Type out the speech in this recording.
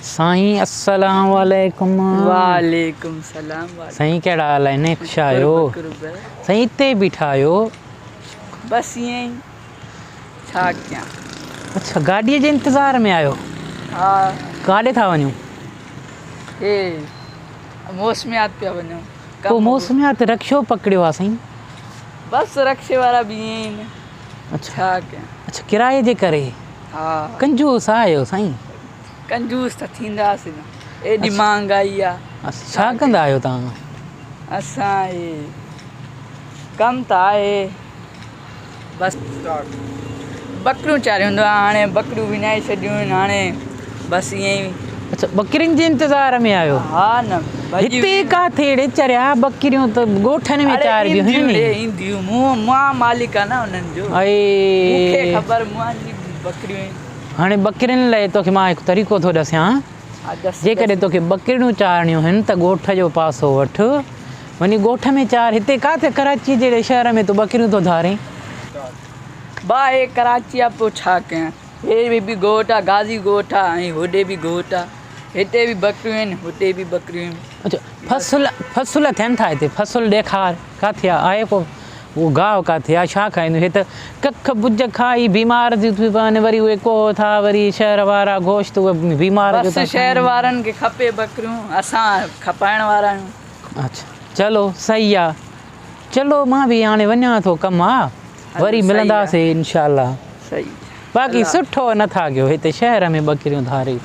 साईं अस्सलाम वालेकुम। वालेकुम सलाम। साईं कहिड़ा हाल आहिनि? ख़ुश आहियो? साईं हिते बीठा आहियो? बस ईअं ई, छा कयां। अच्छा, गाॾीअ जे इंतज़ार में आहियो? हा। काॾे था वञो? हे मौसमियात पिया वञूं। पोइ मौसमियात रक्शो पकड़ियो आहे साईं? बस रक्शे वारा बि ईअं आहिनि। अच्छा छा कयां। अच्छा, किराए जे करे? हा। कंजूस आहियो साईं? कंजूस त थींदासीं न, एॾी महांगाई आहे। छा कंदा आहियो तव्हां? असां हे कमु त आहे, बसि बकरियूं चारियूं हूंदो आहे। हाणे बकरियूं विञाए छॾियूं आहिनि, हाणे बसि ईअं ई। अच्छा, बकरियुनि जे इंतज़ार में आहियो? हा न। हिते काथे हेड़े चरिया बकरियूं त ॻोठनि में चारबियूं आहिनि। ईंदियूं मां मालिक आहे न उन्हनि जो, मूंखे ख़बर, मुंहिंजी बकरियूं आहिनि। हाणे बकरियुनि लाइ तोखे मां हिकु तरीक़ो थो ॾसां। जेकॾहिं तोखे बकरियूं चारणियूं आहिनि त ॻोठ जो पासो वठि, वञी ॻोठ में चार। हिते काथे कराची जहिड़े शहर में तूं बकरियूं थो धारे? भाउ हे कराची आहे, पोइ छा कयां। हे बि ॻोठ आहे, गाज़ी ॻोठ आहे, ऐं होॾे बि ॻोठ आहे। हिते बि बकरियूं आहिनि, हुते बि बकरियूं आहिनि। अच्छा, फसल थियनि था हिते? फसल ॾेखार, काथे आहे को उहो गांव काथे आहे? छा खाईंदो? हे त कख भुज खाई बीमार थियूं थी पवनि, वरी उहे को था, वरी शहर वारा गोश्त उहे बीमार। बसि शहर वारनि खे खपे बकरियूं, असां खपाइण वारा आहियूं। अच्छा चलो सही आहे। चलो मां बि हाणे वञा थो, कमु आहे, वरी मिलंदासीं इंशाअल्लाह। सही। बाक़ी सुठो नथा कयो हिते शहर में बकरियूं धारे।